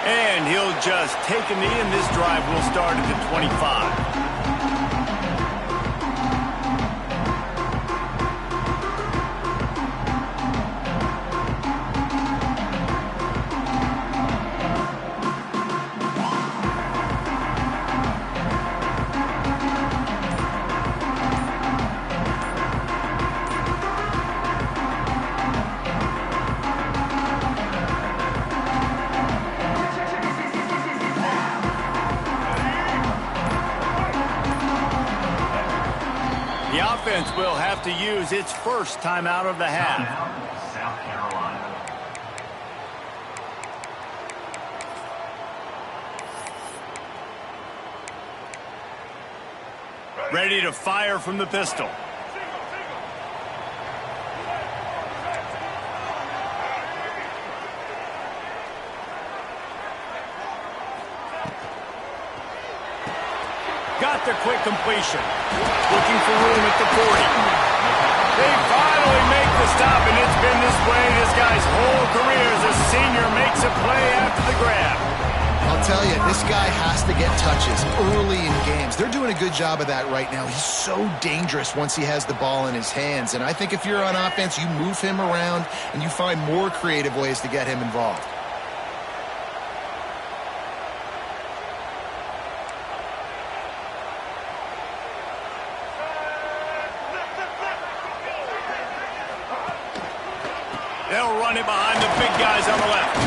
And he'll just take a knee, and this drive will start at the 25. The offense will have to use its first timeout of the half. South Carolina. Ready to fire from the pistol. Got the quick completion. Looking for room at the 40. They finally make the stop, and it's been this way this guy's whole career as a senior makes a play after the grab. I'll tell you, this guy has to get touches early in games. They're doing a good job of that right now. He's so dangerous once he has the ball in his hands. And I think if you're on offense, you move him around and you find more creative ways to get him involved. They'll run it behind the big guys on the left.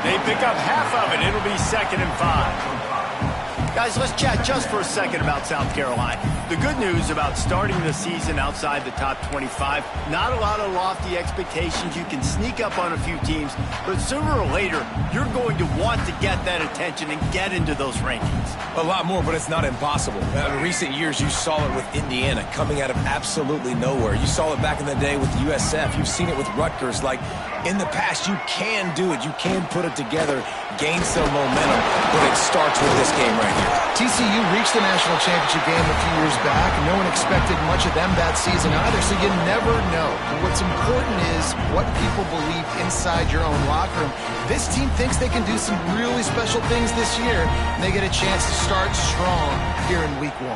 They pick up half of it. It'll be 2nd and 5. Guys, let's chat just for a second about South Carolina. The good news about starting the season outside the top 25, not a lot of lofty expectations. You can sneak up on a few teams, but sooner or later, you're going to want to get that attention and get into those rankings. A lot more, but it's not impossible. In recent years, you saw it with Indiana coming out of absolutely nowhere. You saw it back in the day with USF. You've seen it with Rutgers. Like, in the past, you can do it. You can put it together, gain some momentum, but it starts with this game right here. TCU reached the national championship game a few years back, and no one expected much of them that season either, so you never know. And what's important is what people believe inside your own locker room. This team thinks they can do some really special things this year, and they get a chance to start strong here in week 1.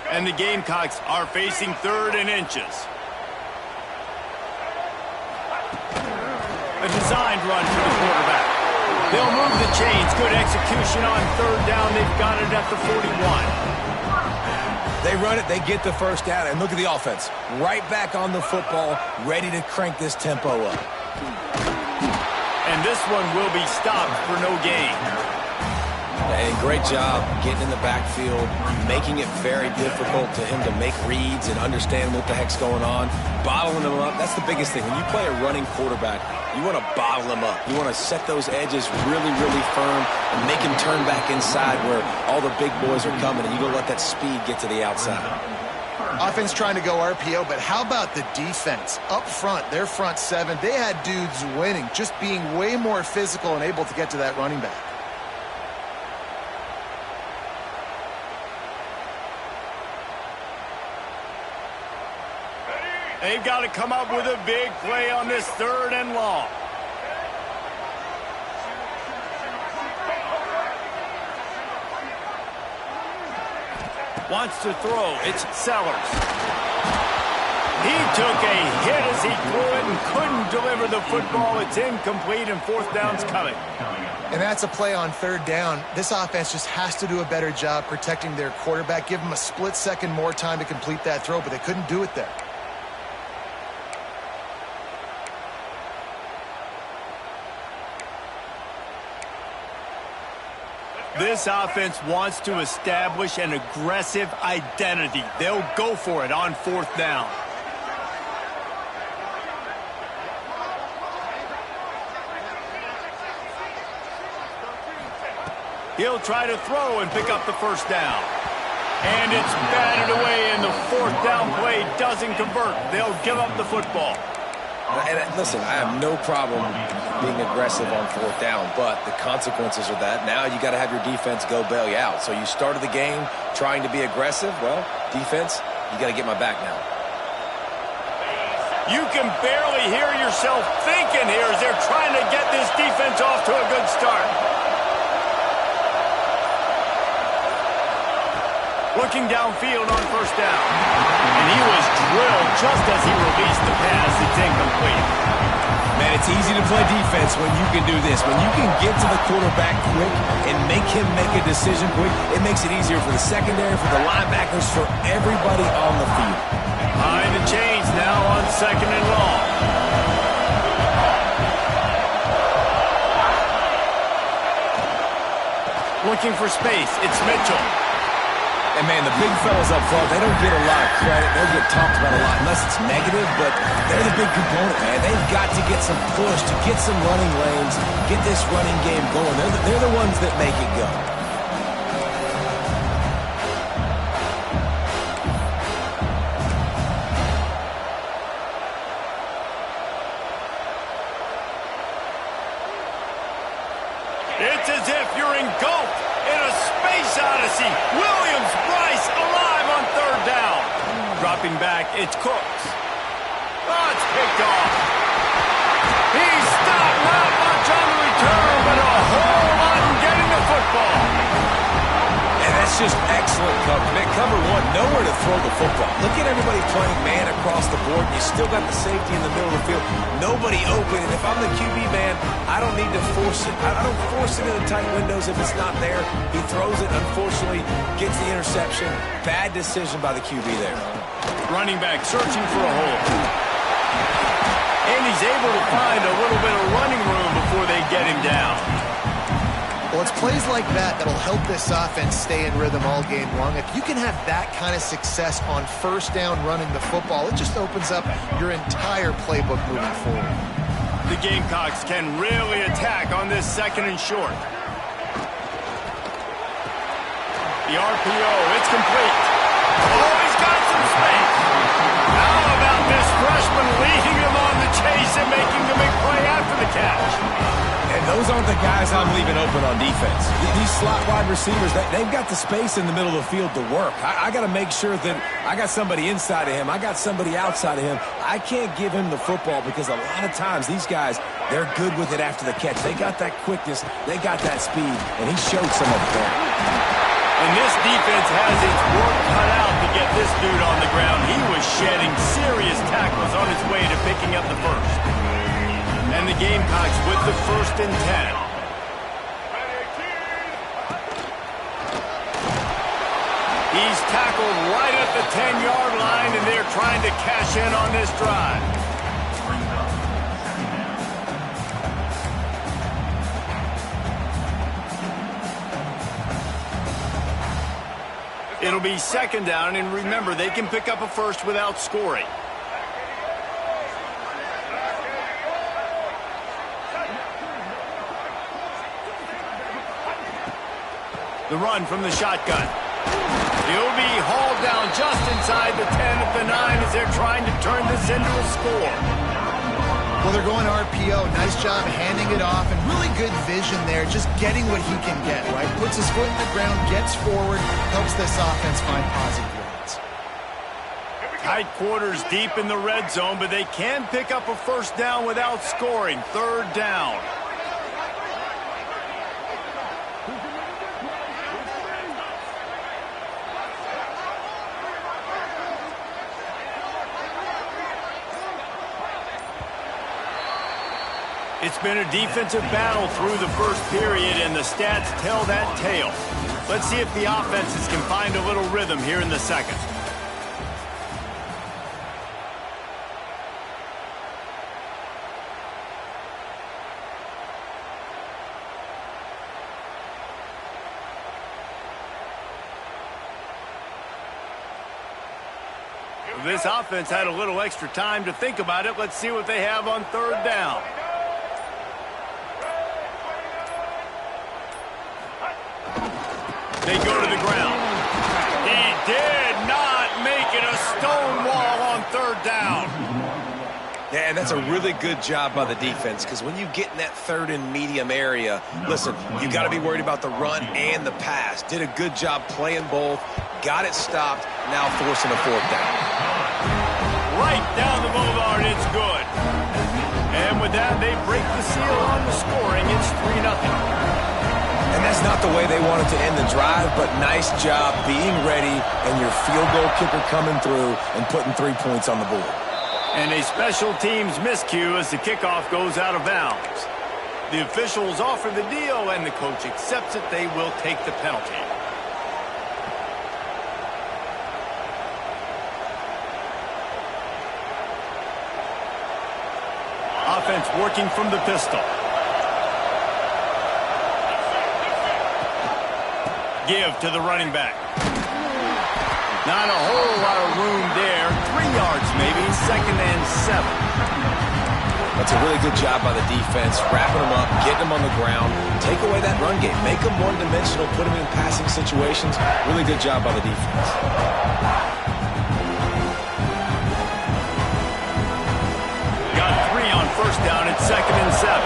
And the Gamecocks are facing 3rd and inches. A designed run for the quarterback. They'll move the chains. Good execution on 3rd down. They've got it at the 41. They run it, they get the first down, and look at the offense. Right back on the football, ready to crank this tempo up. And this one will be stopped for no gain. And great job getting in the backfield, making it very difficult to him to make reads and understand what the heck's going on. Bottling them up, that's the biggest thing. When you play a running quarterback, you want to bottle them up. You want to set those edges really, really firm and make him turn back inside where all the big boys are coming, and you're going to let that speed get to the outside. Offense trying to go RPO, but how about the defense? Up front, their front 7, they had dudes winning, just being way more physical and able to get to that running back. They've got to come up with a big play on this 3rd and long. Wants to throw. It's Sellers. He took a hit as he threw it and couldn't deliver the football. It's incomplete, and 4th down's coming. And that's a play on 3rd down. This offense just has to do a better job protecting their quarterback. Give them a split second more time to complete that throw, but they couldn't do it there. This offense wants to establish an aggressive identity. They'll go for it on 4th down. He'll try to throw and pick up the 1st down. And it's batted away, and the 4th down play doesn't convert. They'll give up the football. And listen, I have no problem being aggressive on 4th down, but the consequences of that, now you got to have your defense go bail you out. So you started the game trying to be aggressive. Well, defense, you got to get my back now. You can barely hear yourself thinking here as they're trying to get this defense off to a good start. Looking downfield on first down. And he was drilled just as he released the pass. It's incomplete. Man, it's easy to play defense when you can do this. When you can get to the quarterback quick and make him make a decision quick, it makes it easier for the secondary, for the linebackers, for everybody on the field. Behind the chains now on 2nd and long. Looking for space. It's Mitchell. And, man, the big fellas up front, they don't get a lot of credit. They'll get talked about a lot unless it's negative, but they're the big component, man. They've got to get some push, to get some running lanes, get this running game going. They're the ones that make it go. It's as if you're engulfed in a space odyssey. Williams, Bryce, alive on 3rd down. Dropping back, it's Cooks. Oh, it's picked off. He's stopped. Not much on the return, but a whole lot in getting the football. And that's just excellent coverage. Man, cover one, nowhere to throw the football. Look at everybody playing man across the board. You still got the safety in the middle of the field. Nobody open. And if I'm the QB, man, I don't need to force it. I don't force it into tight windows if it's not there. He throws it, unfortunately, gets the interception. Bad decision by the QB there. Running back searching for a hole. And he's able to find a little bit of running room before they get him down. Well, it's plays like that that'll help this offense stay in rhythm all game long. If you can have that kind of success on first down running the football, it just opens up your entire playbook moving forward. The Gamecocks can really attack on this 2nd and short. The RPO, it's complete. Oh, he's got some space. How about this freshman leading him on the chase and making the big play after the catch? And those aren't the guys I'm leaving open on defense. These slot wide receivers, they've got the space in the middle of the field to work. I got to make sure that I got somebody inside of him. I got somebody outside of him. I can't give him the football because a lot of times these guys, they're good with it after the catch. They got that quickness. They got that speed. And he showed some of it there. And this defense has its work cut out to get this dude on the ground. He was shedding serious tackles on his way to picking up the first. And the Gamecocks with the 1st and 10. He's tackled right at the 10-yard line, and they're trying to cash in on this drive. It'll be 2nd down, and remember, they can pick up a first without scoring. The run from the shotgun. He'll be hauled down just inside the 10 at the 9 as they're trying to turn this into a score. Well, they're going RPO. Nice job handing it off, and really good vision there, just getting what he can get, right? Puts his foot in the ground, gets forward, helps this offense find positive yards. Tight quarters deep in the red zone, but they can pick up a first down without scoring. 3rd down. It's been a defensive battle through the first period, and the stats tell that tale. Let's see if the offenses can find a little rhythm here in the 2nd. This offense had a little extra time to think about it. Let's see what they have on 3rd down. They go to the ground. He did not make it a stone wall on 3rd down. Yeah, and that's a really good job by the defense because when you get in that 3rd and medium area, listen, you got to be worried about the run and the pass. Did a good job playing both, got it stopped, now forcing a 4th down. right down the boulevard. It's good. And with that, they break the seal on the scoring. It's 3-0. And that's not the way they wanted to end the drive, but nice job being ready and your field goal kicker coming through and putting 3 points on the board. And a special teams miscue as the kickoff goes out of bounds. The officials offer the deal, and the coach accepts it. They will take the penalty. Offense working from the pistol. Give to the running back. Not a whole lot of room there. 3 yards maybe, 2nd and 7. That's a really good job by the defense, wrapping them up, getting them on the ground, take away that run game, make them one-dimensional, put them in passing situations. Really good job by the defense. Got 3 on 1st down. It's 2nd and 7.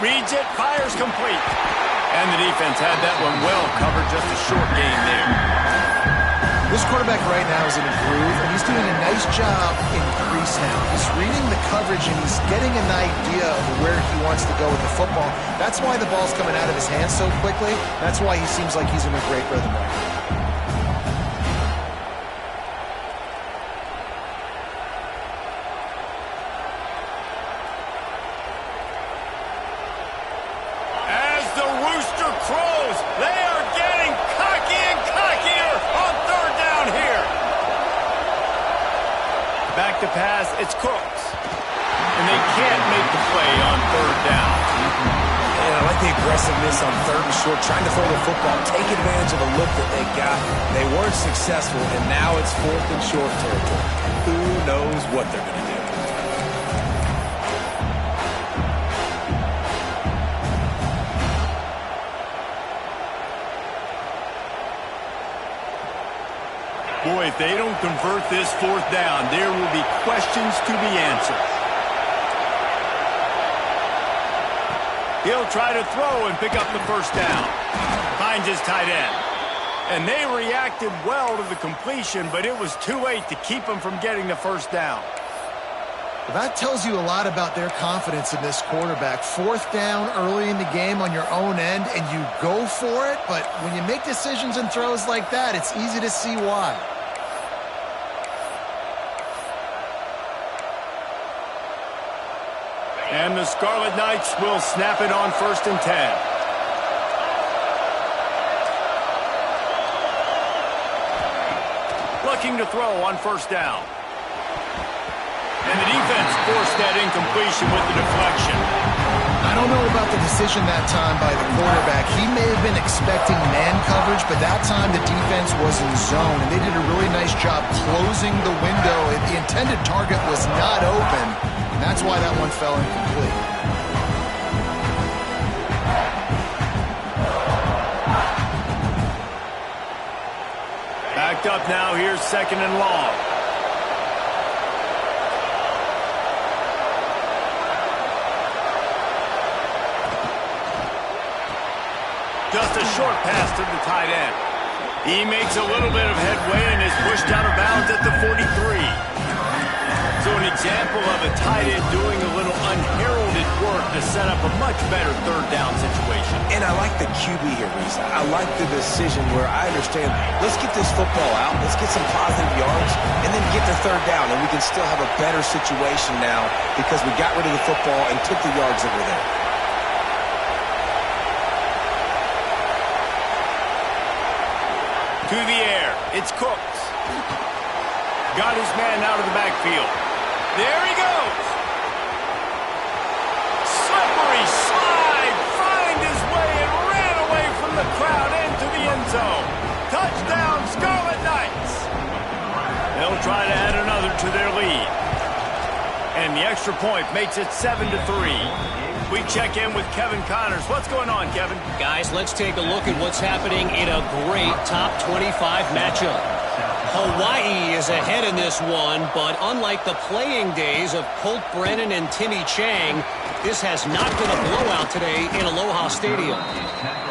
Reads it, fires complete. And the defense had that one well covered, just a short gain there. This quarterback right now is in a groove, and he's doing a nice job in crease now. He's reading the coverage, and he's getting an idea of where he wants to go with the football. That's why the ball's coming out of his hands so quickly. That's why he seems like he's in a great rhythm right now. Back to pass, it's Cooks. And they can't make the play on 3rd down. And I like the aggressiveness on 3rd and short, trying to throw the football, take advantage of a look that they got. They weren't successful, and now it's 4th and short territory. Who knows what they're going to do? Boy, if they don't convert this 4th down, there will be questions to be answered. He'll try to throw and pick up the 1st down. Finds his tight end. And they reacted well to the completion, but it was too late to keep him from getting the 1st down. Well, that tells you a lot about their confidence in this quarterback. 4th down early in the game on your own end, and you go for it, but when you make decisions and throws like that, it's easy to see why. And the Scarlet Knights will snap it on 1st and 10. Looking to throw on 1st down. And the defense forced that incompletion with the deflection. I don't know about the decision that time by the quarterback. He may have been expecting man coverage, but that time the defense was in zone, and they did a really nice job closing the window. The intended target was not open, and that's why that one fell incomplete. Backed up now, here's 2nd and long. Just a short pass to the tight end. He makes a little bit of headway and is pushed out of bounds at the 43. So an example of a tight end doing a little unheralded work to set up a much better 3rd down situation. And I like the QB here, Reese. I like the decision where I understand, let's get this football out, let's get some positive yards, and then get to 3rd down, and we can still have a better situation now because we got rid of the football and took the yards that were there. To the air, it's Cooks. Got his man out of the backfield. There he goes. Slippery slide, find his way and ran away from the crowd into the end zone. Touchdown, Scarlet Knights. They'll try to add another to their lead. And the extra point makes it 7-3. We check in with Kevin Connors. What's going on, Kevin? Guys, let's take a look at what's happening in a great top 25 matchup. Hawaii is ahead in this one, but unlike the playing days of Colt Brennan and Timmy Chang, This has not been a blowout today in Aloha Stadium.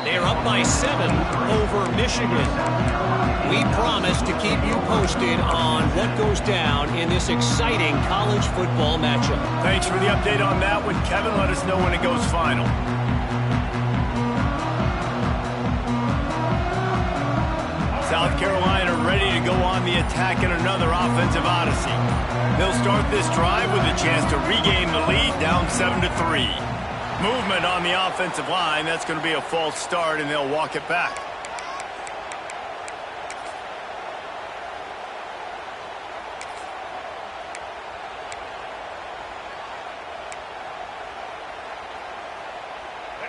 They are up by 7 over Michigan. We promise to keep you posted on what goes down in this exciting college football matchup. Thanks for the update on that one, Kevin. Let us know when it goes final. South Carolina ready to go on the attack in another offensive odyssey. They'll start this drive with a chance to regain the lead, down 7-3. Movement on the offensive line. That's going to be a false start, and they'll walk it back.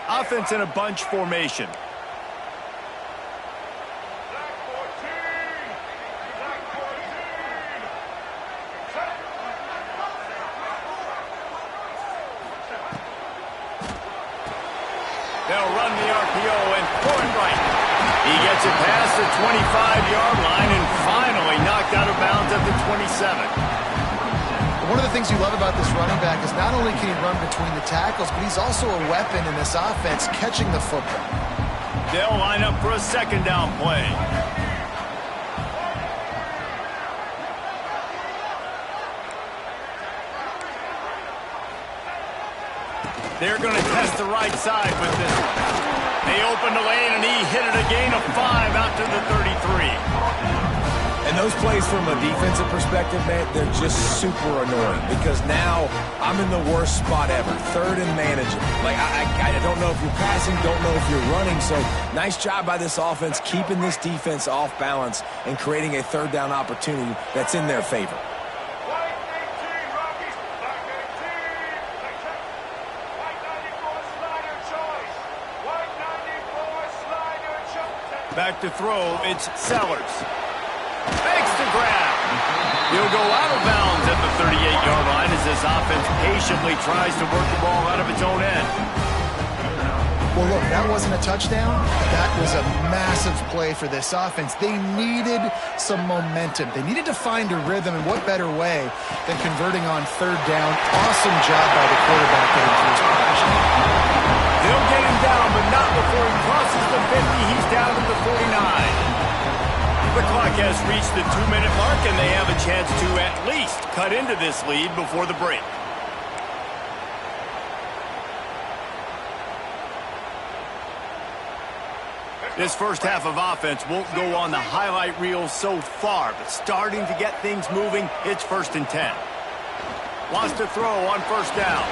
Offense in a bunch formation. They'll run the RPO and throw it right. He gets it past the 25-yard line and finally knocked out of bounds at the 27. One of the things you love about this running back is not only can he run between the tackles, but he's also a weapon in this offense catching the football. They'll line up for a second down play. They're going to test the right side with this one. They opened the lane, and he hit it a gain of 5 out to the 33. And those plays from a defensive perspective, man, they're just super annoying because now I'm in the worst spot ever, third and manageable. Like, I don't know if you're passing, don't know if you're running. So nice job by this offense keeping this defense off balance and creating a third down opportunity that's in their favor. Back to throw, it's Sellers. Makes the grab. He'll go out of bounds at the 38-yard line as this offense patiently tries to work the ball out of its own end. Well, look, that wasn't a touchdown. That was a massive play for this offense. They needed some momentum. They needed to find a rhythm, and what better way than converting on third down. Awesome job by the quarterback getting through his progression. They'll get him down, but not before he crosses the 50. He's down to the 49. The clock has reached the 2-minute mark, and they have a chance to at least cut into this lead before the break. This first half of offense won't go on the highlight reel so far, but starting to get things moving, it's 1st and 10. Wants to throw on first down.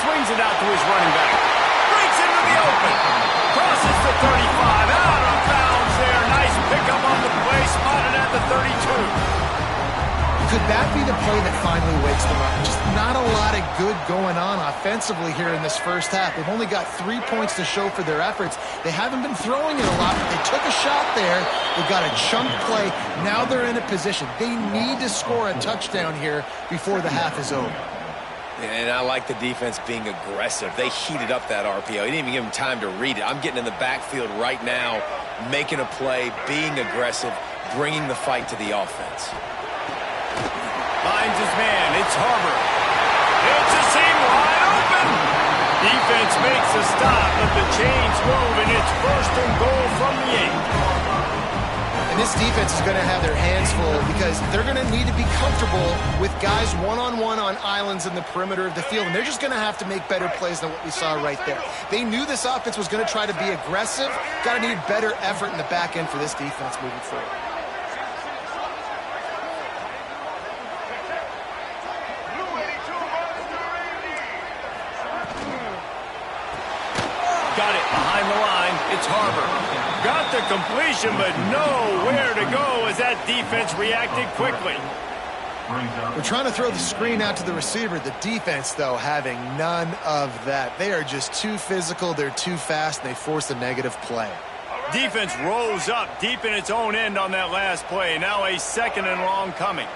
Swings it out to his running back. Breaks into the open. Crosses the 35. Out of bounds there. Nice pickup on the play. Spotted at the 32. Could that be the play that finally wakes them up? Just not a lot of good going on offensively here in this first half. They've only got 3 points to show for their efforts. They haven't been throwing it a lot, but they took a shot there. They got a chunk play. Now they're in a position. They need to score a touchdown here before the half is over. And I like the defense being aggressive. They heated up that RPO. He didn't even give him time to read it. I'm getting in the backfield right now, making a play, being aggressive, bringing the fight to the offense. Finds his man. It's Harbour. It's a seam wide open. Defense makes a stop, but the chains move, and it's 1st and goal from the 8. And this defense is going to have their hands full because they're going to need to be comfortable with guys one-on-one on islands in the perimeter of the field, and they're just going to have to make better plays than what we saw right there. They knew this offense was going to try to be aggressive. Got to need better effort in the back end for this defense moving forward. Got it behind the line. It's Harbour. Got the completion, but nowhere to go as that defense reacted quickly. We're trying to throw the screen out to the receiver. The defense, though, having none of that. They are just too physical. They're too fast. And they force a negative play. Defense rose up deep in its own end on that last play. Now a 2nd and long coming.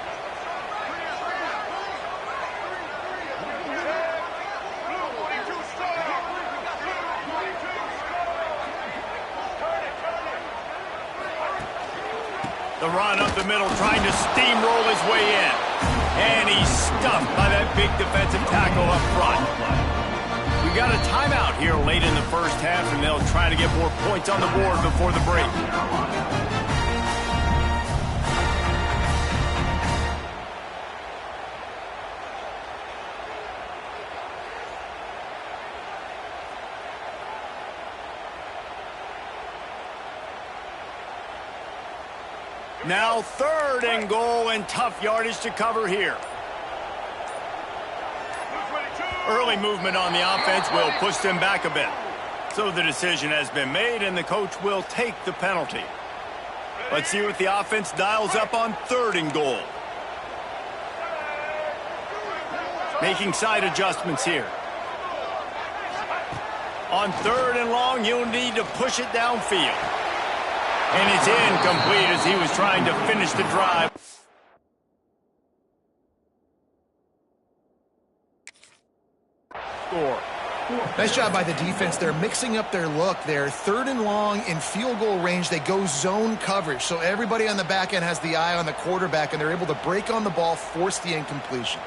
The run up the middle, trying to steamroll his way in. And he's stuffed by that big defensive tackle up front. We got a timeout here late in the first half, and they'll try to get more points on the board before the break. Now 3rd and goal, and tough yardage to cover here. Early movement on the offense will push them back a bit. So the decision has been made, and the coach will take the penalty. Let's see what the offense dials up on 3rd and goal. Making side adjustments here. On 3rd and long, you'll need to push it downfield. And it's incomplete as he was trying to finish the drive. Score. Nice job by the defense. They're mixing up their look. They're 3rd and long in field goal range. They go zone coverage. So everybody on the back end has the eye on the quarterback, and they're able to break on the ball, force the incompletion.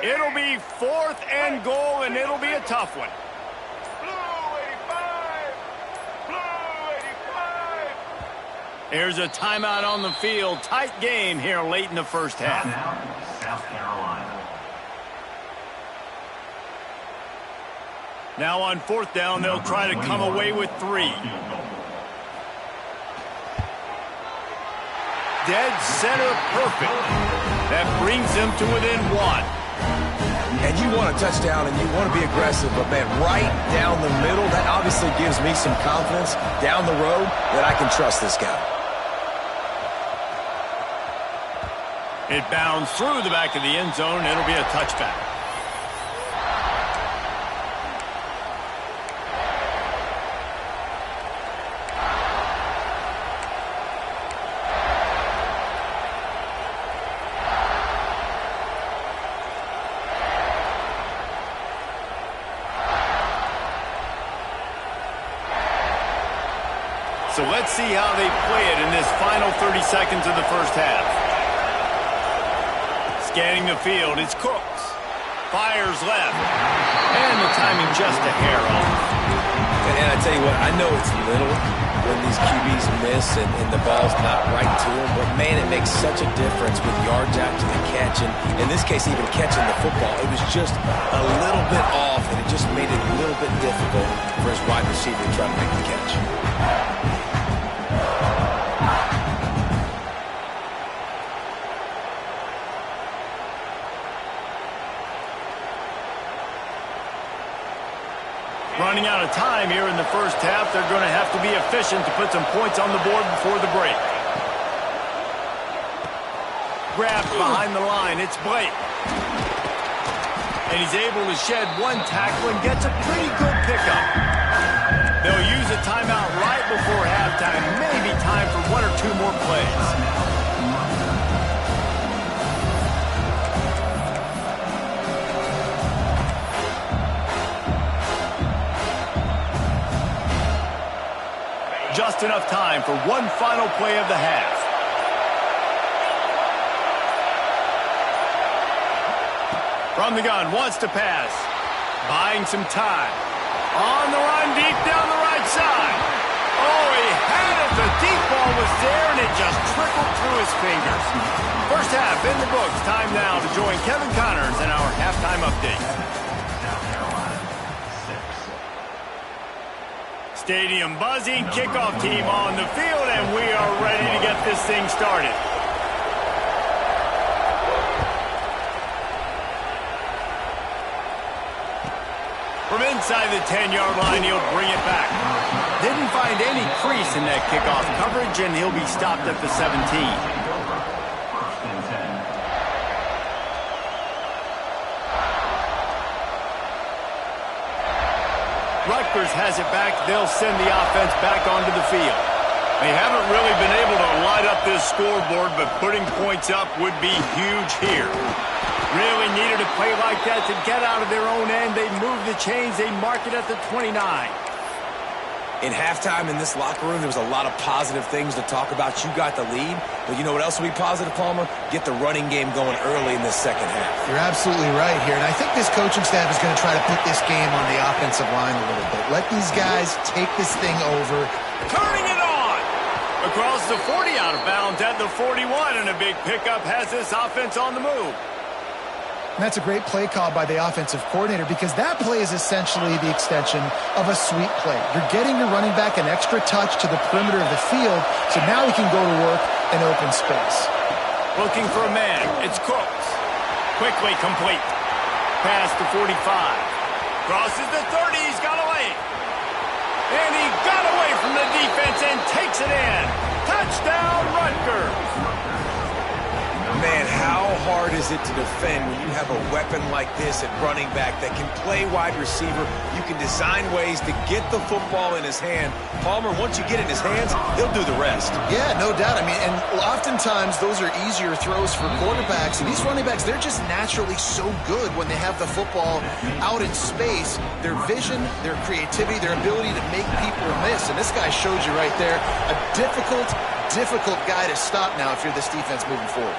It'll be 4th and goal, and it'll be a tough one. There's a timeout on the field. Tight game here late in the first half. South Carolina. Now on 4th down, they'll try to come away with 3. Dead center perfect. That brings them to within 1. And you want a touchdown and you want to be aggressive, but, man, right down the middle, that obviously gives me some confidence down the road that I can trust this guy. It bounds through the back of the end zone. It'll be a touchback. So let's see how they play it in this final 30 seconds of the first half. Scanning the field, it's Cooks. Fires left. And the timing just a hair off. And I tell you what, I know it's little when these QBs miss and the ball's not right to them, but, man, it makes such a difference with yards after the catch. And in this case, even catching the football, it was just a little bit off, and it just made it a little bit difficult for his wide receiver to try to make the catch. Running out of time here in the first half. They're going to have to be efficient to put some points on the board before the break. Grabbed behind the line. It's Blake. And he's able to shed 1 tackle and gets a pretty good pickup. They'll use a timeout right before halftime. Maybe time for 1 or 2 more plays. Just enough time for 1 final play of the half. From the gun, wants to pass. Buying some time. On the run, deep down the right side. Oh, he had it. The deep ball was there, and it just trickled through his fingers. First half in the books. Time now to join Kevin Connors in our halftime update. Stadium buzzing, kickoff team on the field, and we are ready to get this thing started. From inside the 10-yard line, he'll bring it back. Didn't find any crease in that kickoff coverage, and he'll be stopped at the 17. Rutgers has it back. They'll send the offense back onto the field. They haven't really been able to light up this scoreboard, but putting points up would be huge here. Really needed a play like that to get out of their own end. They move the chains. They mark it at the 29. In halftime in this locker room, there was a lot of positive things to talk about. You got the lead, but you know what else will be positive, Palmer? Get the running game going early in this second half. You're absolutely right here, and I think this coaching staff is going to try to put this game on the offensive line a little bit. Let these guys take this thing over. Turning it on! Across the 40, out of bounds at the 41, and a big pickup has this offense on the move. And that's a great play call by the offensive coordinator because that play is essentially the extension of a sweep play. You're getting your running back an extra touch to the perimeter of the field, so now he can go to work in open space. Looking for a man. It's Cooks. Quickly complete. Pass to 45. Crosses the 30. He's got away. And he got away from the defense and takes it in. Touchdown, Rutgers. Man, how hard is it to defend when you have a weapon like this at running back that can play wide receiver? You can design ways to get the football in his hand. Palmer, once you get it in his hands, he'll do the rest. Yeah, no doubt. I mean, and oftentimes those are easier throws for quarterbacks. And these running backs, they're just naturally so good when they have the football out in space. Their vision, their creativity, their ability to make people miss. And this guy showed you right there a difficult guy to stop now if you're this defense moving forward.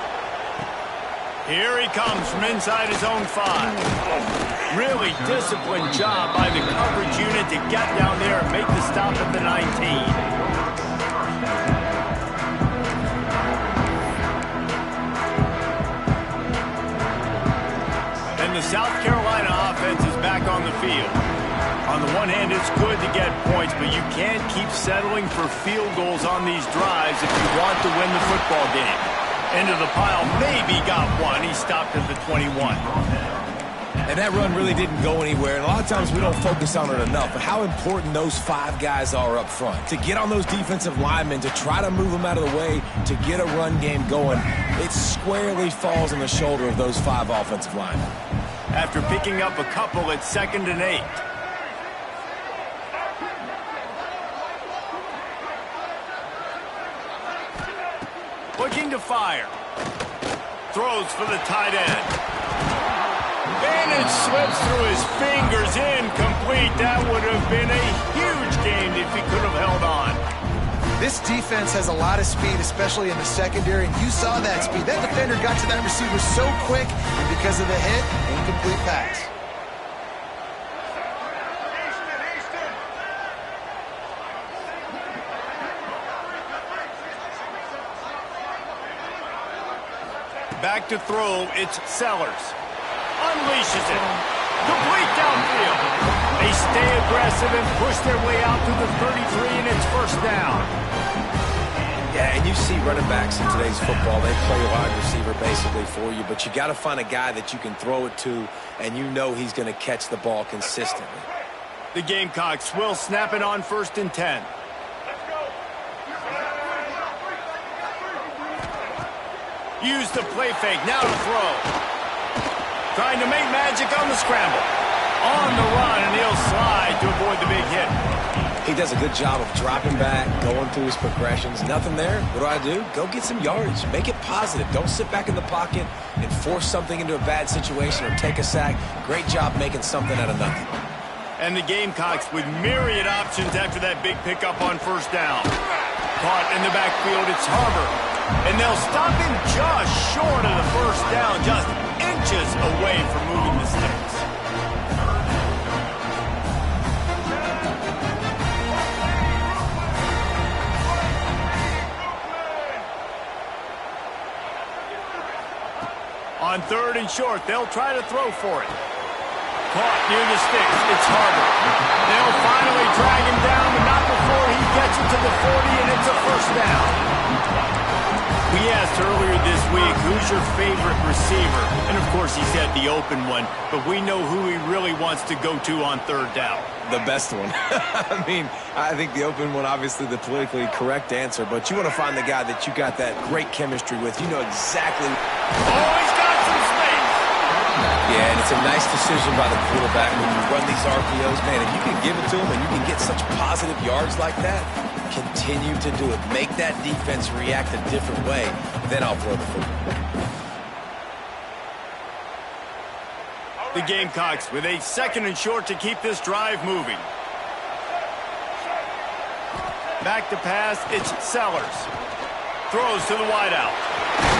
Here he comes from inside his own 5. Really disciplined job by the coverage unit to get down there and make the stop at the 19. And the South Carolina offense is back on the field. On the one hand, it's good to get points, but you can't keep settling for field goals on these drives if you want to win the football game. Into the pile, maybe got one. He stopped at the 21. And that run really didn't go anywhere. And a lot of times we don't focus on it enough. But how important those 5 guys are up front. To get on those defensive linemen, to try to move them out of the way, to get a run game going, it squarely falls on the shoulder of those 5 offensive linemen. After picking up a couple, it's 2nd and 8. Looking to fire. Throws for the tight end. And it slips through his fingers. Incomplete. That would have been a huge gain if he could have held on. This defense has a lot of speed, especially in the secondary, and you saw that speed. That defender got to that receiver so quick, and because of the hit, incomplete pass. Back to throw, it's Sellers. Unleashes it. Complete downfield. They stay aggressive and push their way out to the 33, and it's 1st down. Yeah, and you see running backs in today's football, they play wide receiver basically for you, but you got to find a guy that you can throw it to, and you know he's going to catch the ball consistently. The Gamecocks will snap it on 1st and 10. Use the play fake, now to throw. Trying to make magic on the scramble. On the run, and he'll slide to avoid the big hit. He does a good job of dropping back, going through his progressions. Nothing there. What do? Go get some yardage. Make it positive. Don't sit back in the pocket and force something into a bad situation or take a sack. Great job making something out of nothing. And the Gamecocks with myriad options after that big pickup on 1st down. Caught in the backfield, it's Harbor. And they'll stop him just short of the 1st down, just inches away from moving the sticks. On 3rd and short, they'll try to throw for it. Caught near the sticks, it's Harbor. They'll finally drag him down, but not before he gets it to the 40, and it's a 1st down. We asked earlier this week, who's your favorite receiver? And, of course, he said the open one, but we know who he really wants to go to on 3rd down. The best one. I mean, I think the open one, obviously the politically correct answer, but you want to find the guy that you got that great chemistry with. You know exactly. Oh, he's got some space. Yeah, and it's a nice decision by the quarterback when you run these RPOs. Man, if you can give it to him and you can get such positive yards like that, continue to do it. Make that defense react a different way. Then I'll throw the football. The Gamecocks with a 2nd and short to keep this drive moving. Back to pass, it's Sellers. Throws to the wideout.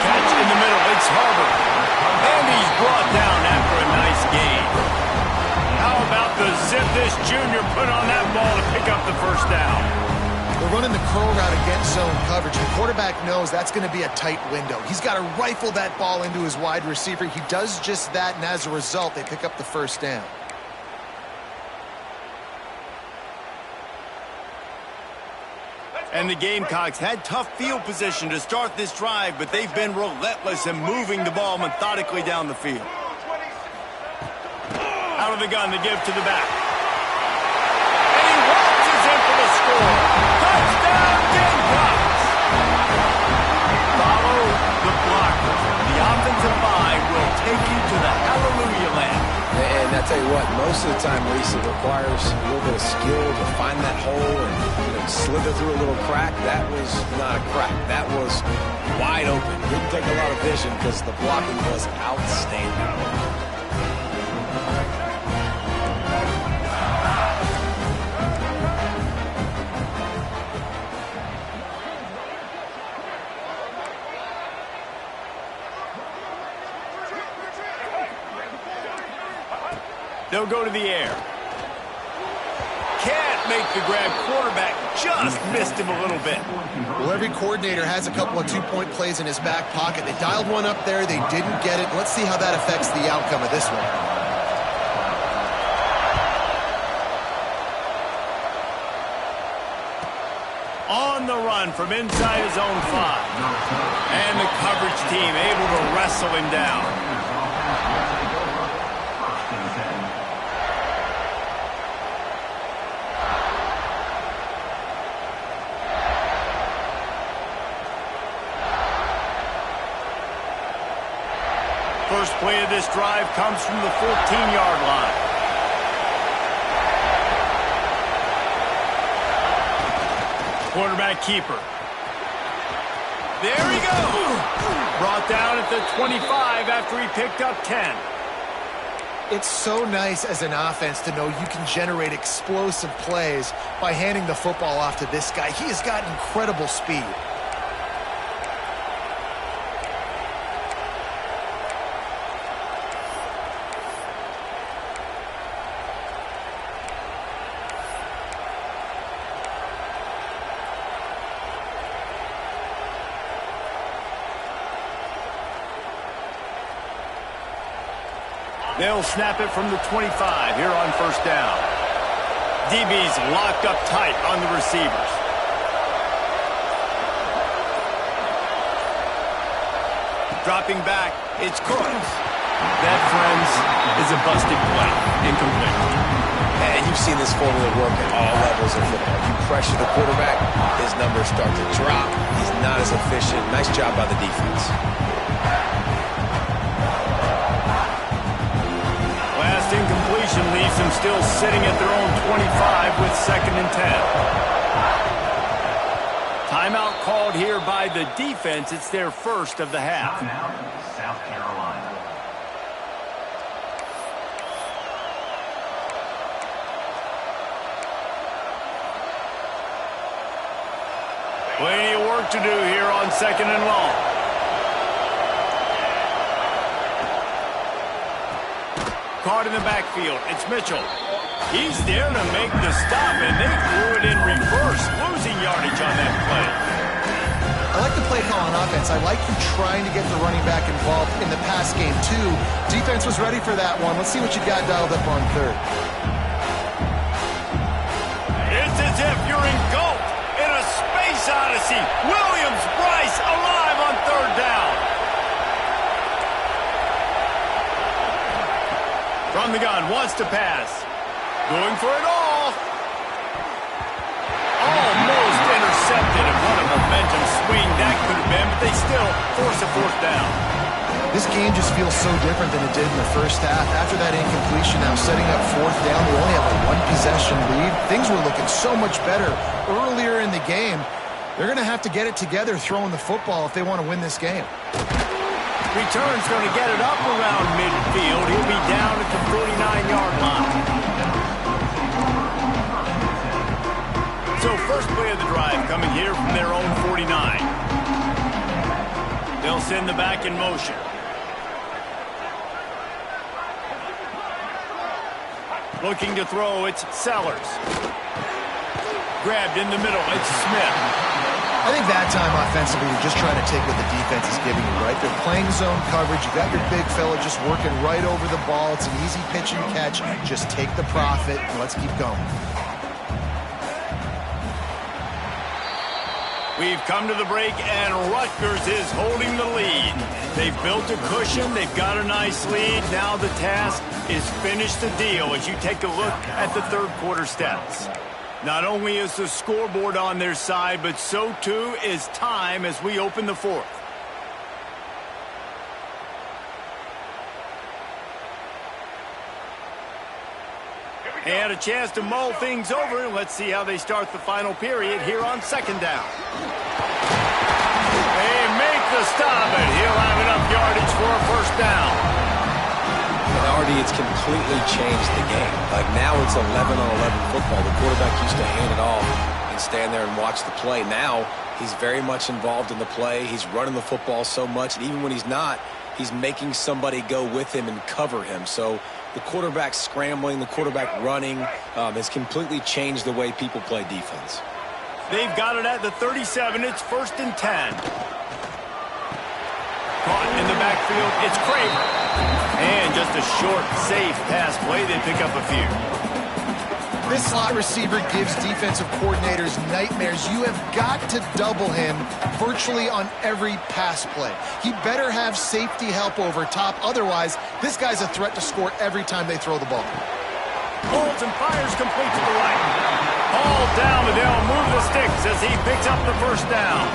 Catch in the middle, it's Harbor. And he's brought down after a nice gain. How about the zip this junior put on that ball to pick up the first down? They're running the curl route against zone coverage. The quarterback knows that's going to be a tight window. He's got to rifle that ball into his wide receiver. He does just that, and as a result, they pick up the first down. And the Gamecocks had tough field position to start this drive, but they've been relentless in moving the ball methodically down the field. Out of the gun, the give to the back. And he waltzes in for the score. Touchdown, Gamecocks! Follow the blocker. The offensive line will take you to the hallelujah land. And I tell you what, most of the time, Reese, it requires a little bit of skill to find that hole and slither through a little crack. That was not a crack. That was wide open. Didn't take a lot of vision because the blocking was outstanding. They'll go to the air. Can't make the grab. Quarterback just missed him a little bit. Well, every coordinator has a couple of two-point plays in his back pocket. They dialed one up there. They didn't get it. Let's see how that affects the outcome of this one. On the run from inside his own 5. And the coverage team able to wrestle him down. First play of this drive comes from the 14-yard line. Quarterback keeper. There he goes. Brought down at the 25 after he picked up 10. It's so nice as an offense to know you can generate explosive plays by handing the football off to this guy. He has got incredible speed. They'll snap it from the 25 here on first down. DB's locked up tight on the receivers. Dropping back, it's Cooks. That, friends, is a busted play. Incomplete. And you've seen this formula work at all levels of football. You pressure the quarterback, his numbers start to drop. He's not as efficient. Nice job by the defense. Incompletion leaves them still sitting at their own 25 with 2nd and 10. Timeout called here by the defense. It's their first of the half. Timeout, South Carolina. Plenty of work to do here on 2nd and long. Caught in the backfield. It's Mitchell. He's there to make the stop, and they threw it in reverse, losing yardage on that play. I like the play call on offense. I like you trying to get the running back involved in the pass game, too. Defense was ready for that one. Let's see what you got dialed up on third. It's as if you're engulfed in a space odyssey. Williams-Brice alive on third down. From the gun, wants to pass. Going for it all. Almost intercepted, and what a momentum swing that could have been, but they still force a fourth down. This game just feels so different than it did in the first half. After that incompletion, now setting up fourth down, they only have a one-possession lead. Things were looking so much better earlier in the game. They're going to have to get it together throwing the football if they want to win this game. Return's going to get it up around midfield. He'll be down at the 49-yard line. So first play of the drive coming here from their own 49. They'll send the back in motion. Looking to throw, it's Sellers. Grabbed in the middle, it's Smith. I think that time offensively, you're just trying to take what the defense is giving you, right? They're playing zone coverage. You got your big fella just working right over the ball. It's an easy pitch and catch. Just take the profit and let's keep going. We've come to the break, and Rutgers is holding the lead. They've built a cushion. They've got a nice lead. Now the task is finish the deal as you take a look at the third quarter stats. Not only is the scoreboard on their side, but so too is time as we open the fourth. And a chance to mull things over. Let's see how they start the final period here on second down. They make the stop, and he'll have enough yardage for a first down. And already it's completely changed the game. Like now it's 11-on-11 football. The quarterback used to hand it off and stand there and watch the play. Now he's very much involved in the play. He's running the football so much, and even when he's not, he's making somebody go with him and cover him. So the quarterback scrambling, the quarterback running has completely changed the way people play defense. They've got it at the 37. It's 1st and 10. Caught in the backfield, it's Kramer. And just a short, safe pass play. They pick up a few. This slot receiver gives defensive coordinators nightmares. You have got to double him virtually on every pass play. He better have safety help over top. Otherwise, this guy's a threat to score every time they throw the ball. Holds and fires complete to the right. Ball down, but they'll move the sticks as he picks up the first down.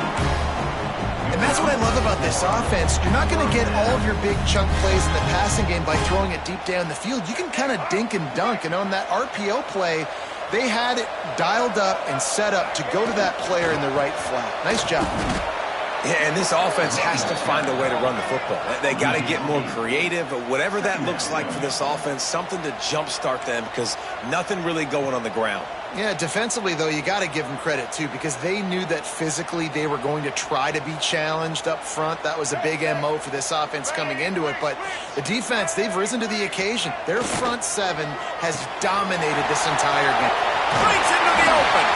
And that's what I love about this offense. You're not going to get all of your big chunk plays in the passing game by throwing it deep down the field. You can kind of dink and dunk. And on that RPO play, they had it dialed up and set up to go to that player in the right flat. Nice job. Yeah, and this offense has to find a way to run the football. They got to get more creative, but whatever that looks like for this offense, something to jumpstart them because nothing really going on the ground. Yeah, defensively, though, you got to give them credit, too, because they knew that physically they were going to try to be challenged up front. That was a big MO for this offense coming into it. But the defense, they've risen to the occasion. Their front seven has dominated this entire game. Breaks into the open.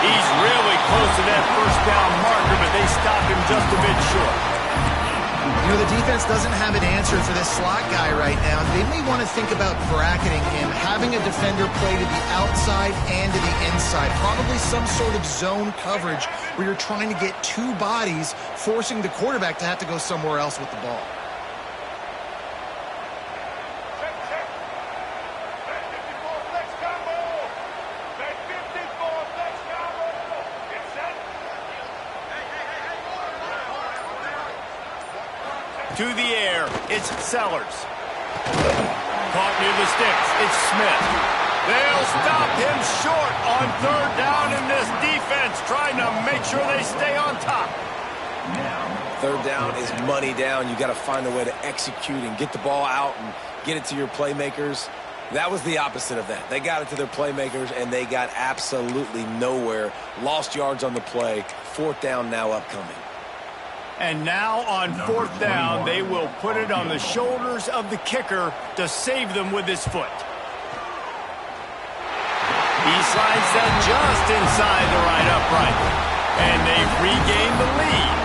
He's really close to that first down marker, but they stopped him just a bit short. You know, the defense doesn't have an answer for this slot guy right now. They may want to think about bracketing him, having a defender play to the outside and to the inside. Probably some sort of zone coverage where you're trying to get two bodies, forcing the quarterback to have to go somewhere else with the ball. To the air, it's Sellers. Caught near the sticks, it's Smith. They'll stop him short on third down in this defense, trying to make sure they stay on top. Third down is money down. You got to find a way to execute and get the ball out and get it to your playmakers. That was the opposite of that. They got it to their playmakers, and they got absolutely nowhere. Lost yards on the play. Fourth down now upcoming. And now on fourth down, they will put it on the shoulders of the kicker to save them with his foot. He slides that just inside the right upright. And they've regained the lead.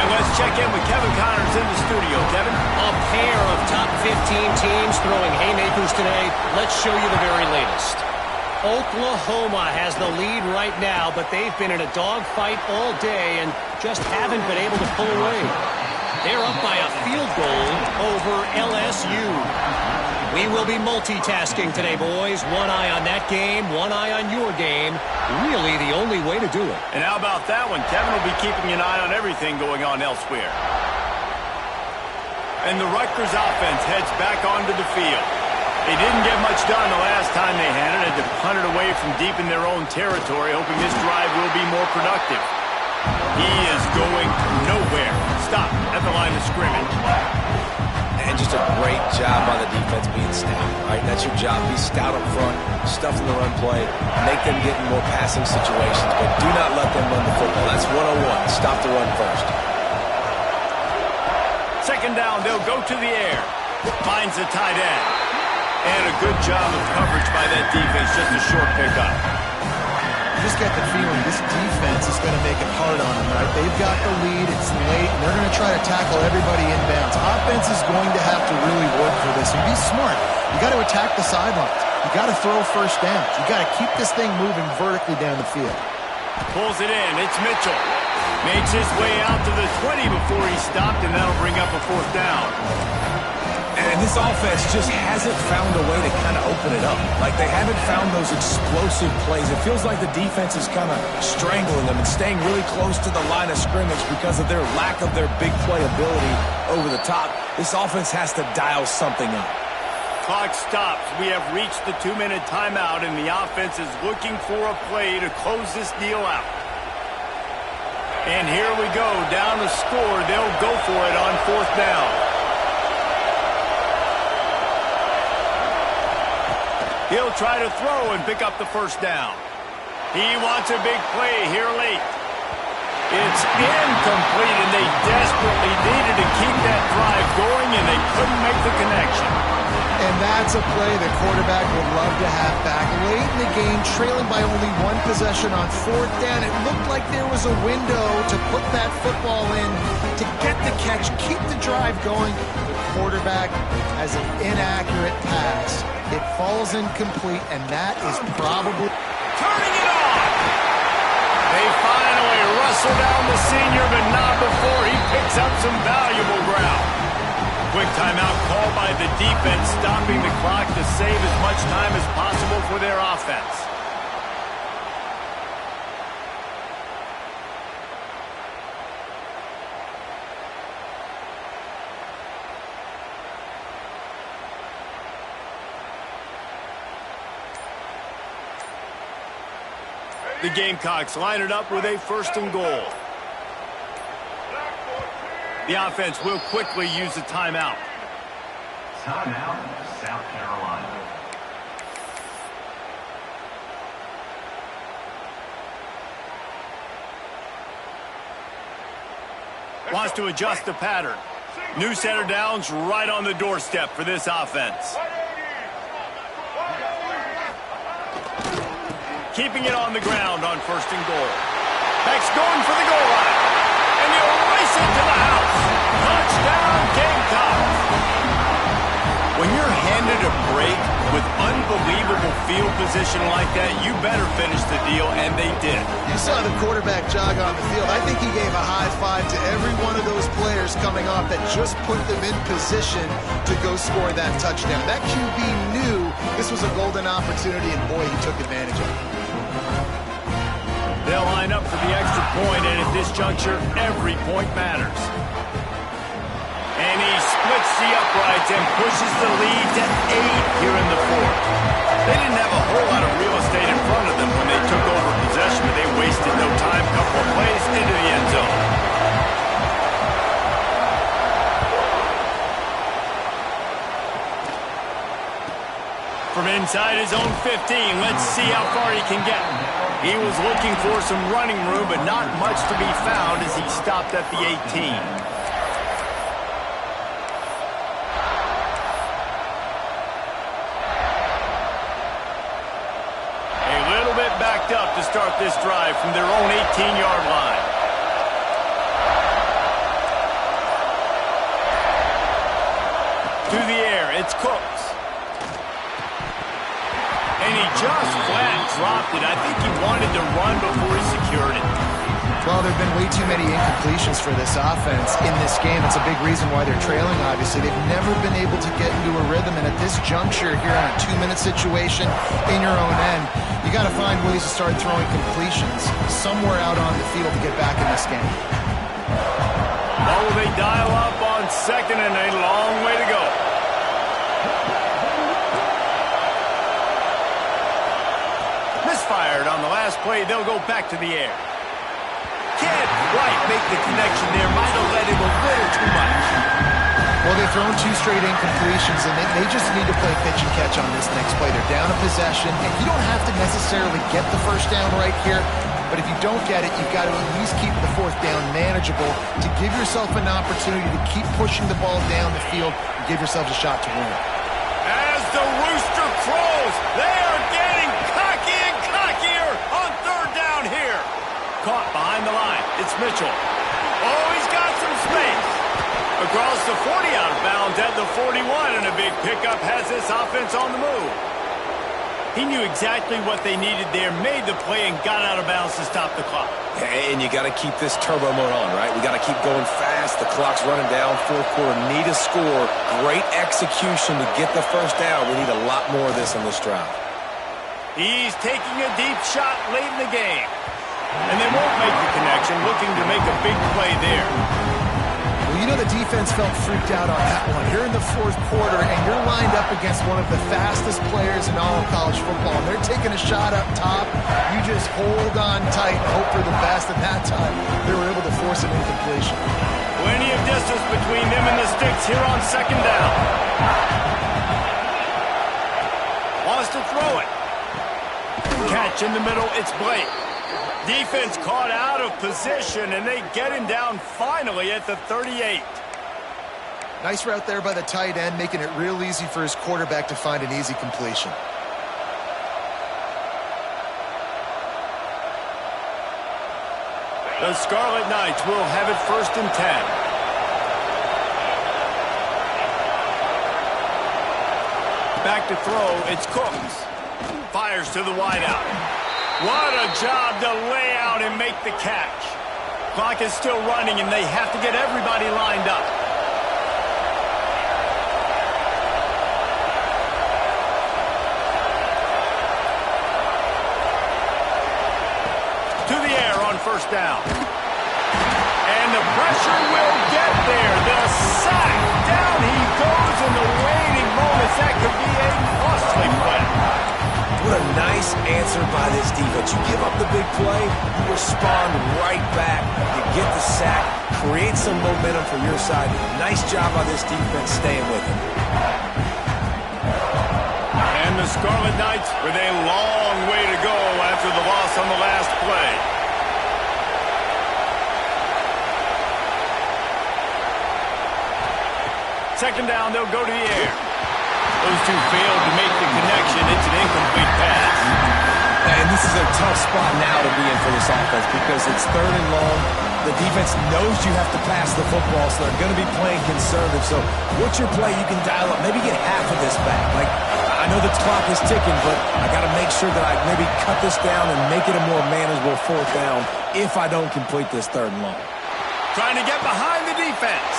And let's check in with Kevin Connors in the studio. Kevin? A pair of top 15 teams throwing haymakers today. Let's show you the very latest. Oklahoma has the lead right now, but they've been in a dogfight all day and just haven't been able to pull away. They're up by a field goal over LSU. We will be multitasking today, boys. One eye on that game, one eye on your game. Really the only way to do it. And how about that one? Kevin will be keeping an eye on everything going on elsewhere. And the Rutgers offense heads back onto the field. They didn't get much done the last time they had it to punt it away from deep in their own territory, hoping this drive will be more productive. He is going nowhere. Stop at the line of scrimmage. And just a great job by the defense being stout, right? That's your job. Be stout up front, stuff in the run play, make them get in more passing situations, but do not let them run the football. That's 101. Stop the run first. Second down, they'll go to the air. Finds the tight end. And a good job of coverage by that defense, just a short pickup. You just get the feeling this defense is going to make it hard on them, right? They've got the lead, it's late, and they're going to try to tackle everybody inbounds. Offense is going to have to really work for this and be smart. You got to attack the sidelines. You got to throw first downs. You got to keep this thing moving vertically down the field. Pulls it in. It's Mitchell. Makes his way out to the 20 before he stopped, and that'll bring up a fourth down. And this offense just hasn't found a way to kind of open it up. Like they haven't found those explosive plays. It feels like the defense is kind of strangling them and staying really close to the line of scrimmage because of their lack of their big play ability over the top. This offense has to dial something up. Clock stops. We have reached the 2-minute timeout, and the offense is looking for a play to close this deal out. And here we go. Down to score. They'll go for it on fourth down. He'll try to throw and pick up the first down. He wants a big play here late. It's incomplete, and they desperately needed to keep that drive going, and they couldn't make the connection. And that's a play the quarterback would love to have back. Late in the game, trailing by only one possession on fourth down, it looked like there was a window to put that football in, to get the catch, keep the drive going. The quarterback has an inaccurate pass. It falls incomplete, and that is probably turning it on. They finally wrestle down the senior, but not before he picks up some valuable ground. Quick timeout called by the defense, stopping the clock to save as much time as possible for their offense. The Gamecocks line it up with a first and goal. The offense will quickly use a timeout. Timeout, South Carolina. Wants to adjust the pattern. New center downs right on the doorstep for this offense. Keeping it on the ground on first and goal. Beck's going for the goal line. And he'll race it to the house. Touchdown, Gamecocks. When you're handed a break with unbelievable field position like that, you better finish the deal, and they did. You saw the quarterback jog on the field. I think he gave a high five to every one of those players coming off that just put them in position to go score that touchdown. That QB knew this was a golden opportunity, and boy, he took advantage of it. They'll line up for the extra point, and at this juncture, every point matters. And he splits the uprights and pushes the lead to 8 here in the fourth. They didn't have a whole lot of real estate in front of them when they took over possession, but they wasted no time. Couple of plays into the end zone. From inside his own 15, let's see how far he can get. He was looking for some running room, but not much to be found as he stopped at the 18. A little bit backed up to start this drive from their own 18-yard line. To the air, it's Cooks. And he just flat dropped it. I think he wanted to run before he secured it. Well, there have been way too many incompletions for this offense in this game. It's a big reason why they're trailing, obviously. They've never been able to get into a rhythm, and at this juncture here on a 2-minute situation in your own end, you got to find ways to start throwing completions somewhere out on the field to get back in this game. Oh, they dial up on second, and a long way to go. Misfired on the last play. They'll go back to the air. can't quite make the connection there. Might have led him a little too much. Well, they've thrown 2 straight incompletions, and they just need to play pitch and catch on this next play. They're down a possession, and you don't have to necessarily get the first down right here, but if you don't get it, you've got to at least keep the 4th down manageable to give yourself an opportunity to keep pushing the ball down the field and give yourselves a shot to win. As the rooster crows, they are getting cocky and cockier on 3rd down here. Caught behind the line. It's Mitchell. Oh, he's got some space. Across the 40, out of bounds at the 41, and a big pickup has this offense on the move. He knew exactly what they needed there, made the play, and got out of bounds to stop the clock. And you got to keep this turbo mode on, right? We got to keep going fast. The clock's running down. 4th quarter, need a score. Great execution to get the first down. We need a lot more of this on this drive. He's taking a deep shot late in the game. And they won't make the connection, looking to make a big play there. Well, you know the defense felt freaked out on that one. You're in the 4th quarter, and you're lined up against one of the fastest players in all of college football. And they're taking a shot up top. You just hold on tight and hope for the best. And that time, they were able to force an incompletion. Plenty of distance between them and the sticks here on 2nd down. Wants to throw it. Catch in the middle, it's Blake. Defense caught out of position, and they get him down finally at the 38. Nice route there by the tight end, making it real easy for his quarterback to find an easy completion. The Scarlet Knights will have it 1st and 10. Back to throw, it's Cooks. Fires to the wideout. What a job to lay out and make the catch. Clock is still running, and they have to get everybody lined up. To the air on 1st down. And the pressure will get there. The sack. Down he goes in the waiting moments. That could be a costly play. What a nice answer by this defense. You give up the big play, you respond right back. You get the sack, create some momentum for your side. Nice job by this defense staying with it. And the Scarlet Knights with a long way to go after the loss on the last play. Second down, they'll go to the air. Those two failed to make the connection. It's an incomplete pass. And this is a tough spot now to be in for this offense because it's 3rd and long. The defense knows you have to pass the football, so they're going to be playing conservative. So what's your play you can dial up? Maybe get half of this back. Like, I know the clock is ticking, but I got to make sure that I maybe cut this down and make it a more manageable 4th down if I don't complete this 3rd and long. Trying to get behind the defense.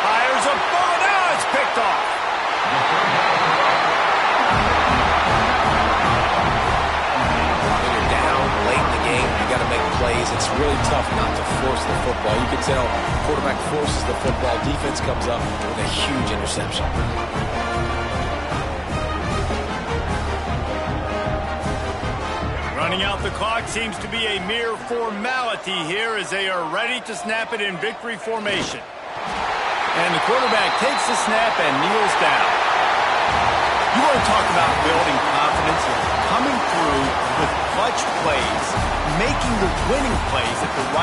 Fires a bullet. Now it's picked off. When you're down late in the game, you got to make plays. It's really tough not to force the football. You can tell quarterback forces the football. Defense comes up with a huge interception. Running out the clock seems to be a mere formality here as they are ready to snap it in victory formation. And the quarterback takes the snap and kneels down. You want to talk about building confidence and coming through with clutch plays, making the winning plays at the right